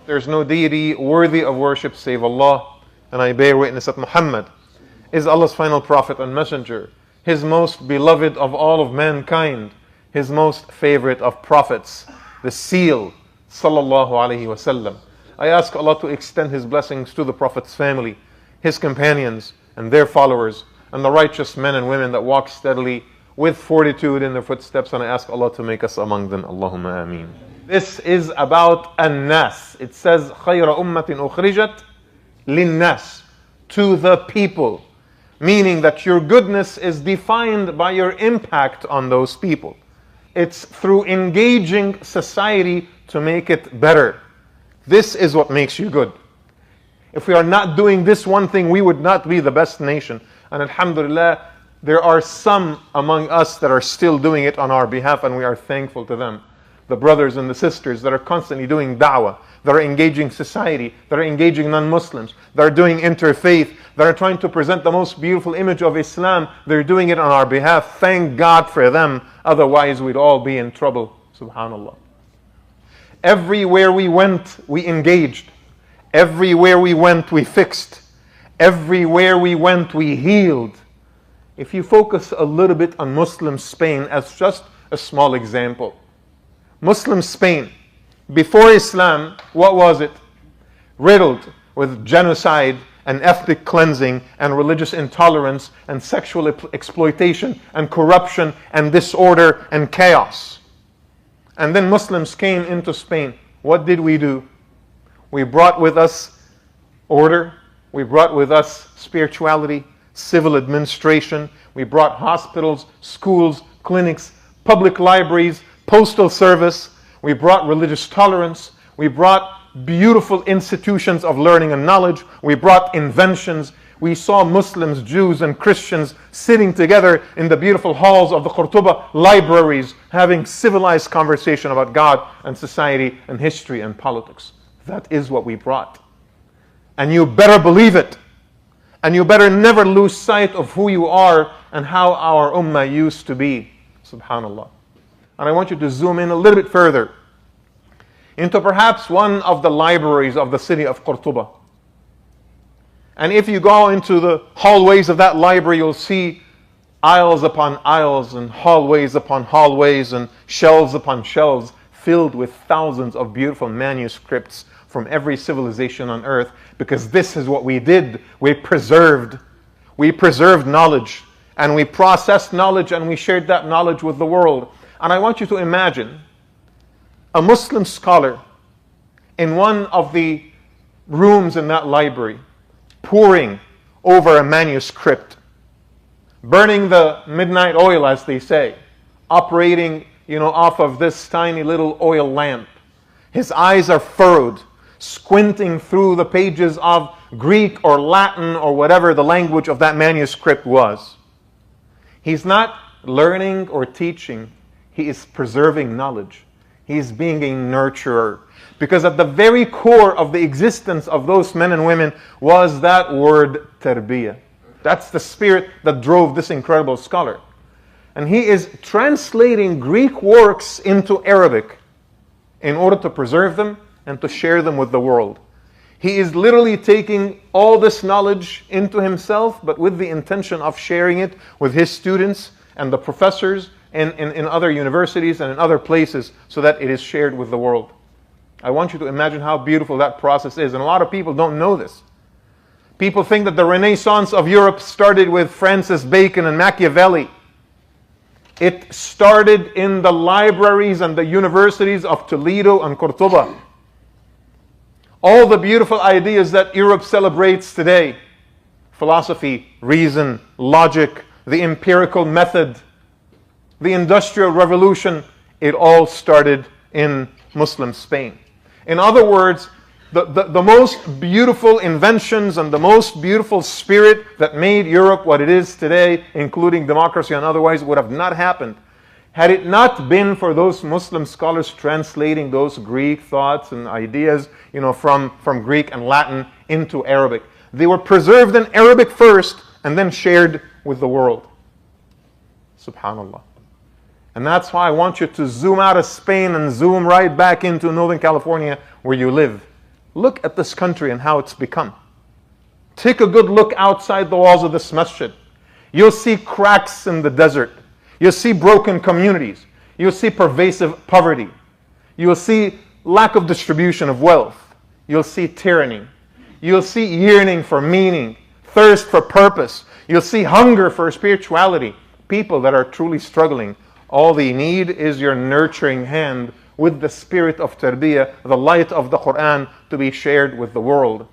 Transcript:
There's no deity worthy of worship save Allah, and I bear witness that Muhammad is Allah's final prophet and messenger, His most beloved of all of mankind, His most favorite of prophets, the seal, sallallahu alaihi wasallam. I ask Allah to extend His blessings to the Prophet's family, his companions, and their followers, and the righteous men and women that walk steadily with fortitude in their footsteps, and I ask Allah to make us among them. Allahumma ameen. This is about an-nas. It says, خَيْرَ أُمَّةٍ أُخْرِجَتْ لِلنَّاسِ, to the people. Meaning that your goodness is defined by your impact on those people. It's through engaging society to make it better. This is what makes you good. If we are not doing this one thing, we would not be the best nation. And alhamdulillah, there are some among us that are still doing it on our behalf, and we are thankful to them. The brothers and the sisters that are constantly doing da'wah, that are engaging society, that are engaging non-Muslims, that are doing interfaith, that are trying to present the most beautiful image of Islam, they're doing it on our behalf. Thank God for them, otherwise we'd all be in trouble. Subhanallah. Everywhere we went, we engaged. Everywhere we went, we fixed. Everywhere we went, we healed. If you focus a little bit on Muslim Spain as just a small example. Muslim Spain, before Islam, what was it? Riddled with genocide and ethnic cleansing and religious intolerance and sexual exploitation and corruption and disorder and chaos. And then Muslims came into Spain. What did we do? We brought with us order. We brought with us spirituality, civil administration. We brought hospitals, schools, clinics, public libraries, postal service. We brought religious tolerance. We brought beautiful institutions of learning and knowledge. We brought inventions. We saw Muslims, Jews, and Christians sitting together in the beautiful halls of the Qurtuba libraries, having civilized conversation about God and society and history and politics. That is what we brought. And you better believe it. And you better never lose sight of who you are and how our ummah used to be. Subhanallah. And I want you to zoom in a little bit further into perhaps one of the libraries of the city of Qurtuba. And if you go into the hallways of that library, you'll see aisles upon aisles and hallways upon hallways and shelves upon shelves filled with thousands of beautiful manuscripts from every civilization on earth, because this is what we did. We preserved knowledge, and we processed knowledge, and we shared that knowledge with the world. And I want you to imagine a Muslim scholar in one of the rooms in that library, poring over a manuscript, burning the midnight oil, as they say, operating, off of this tiny little oil lamp. His eyes are furrowed, squinting through the pages of Greek or Latin or whatever the language of that manuscript was. He's not learning or teaching. He is preserving knowledge. He is being a nurturer. Because at the very core of the existence of those men and women was that word tarbiyah. That's the spirit that drove this incredible scholar. And he is translating Greek works into Arabic in order to preserve them and to share them with the world. He is literally taking all this knowledge into himself, but with the intention of sharing it with his students and the professors in other universities and in other places, so that it is shared with the world. I want you to imagine how beautiful that process is. And a lot of people don't know this. People think that the Renaissance of Europe started with Francis Bacon and Machiavelli. It started in the libraries and the universities of Toledo and Cordoba. All the beautiful ideas that Europe celebrates today, philosophy, reason, logic, the empirical method, the Industrial Revolution, it all started in Muslim Spain. In other words, the most beautiful inventions and the most beautiful spirit that made Europe what it is today, including democracy and otherwise, would have not happened had it not been for those Muslim scholars translating those Greek thoughts and ideas, from Greek and Latin into Arabic. They were preserved in Arabic first and then shared with the world. Subhanallah. And that's why I want you to zoom out of Spain and zoom right back into Northern California where you live. Look at this country and how it's become. Take a good look outside the walls of this masjid. You'll see cracks in the desert. You'll see broken communities. You'll see pervasive poverty. You'll see lack of distribution of wealth. You'll see tyranny. You'll see yearning for meaning, thirst for purpose. You'll see hunger for spirituality. People that are truly struggling. All they need is your nurturing hand with the spirit of tarbiyah, the light of the Quran to be shared with the world.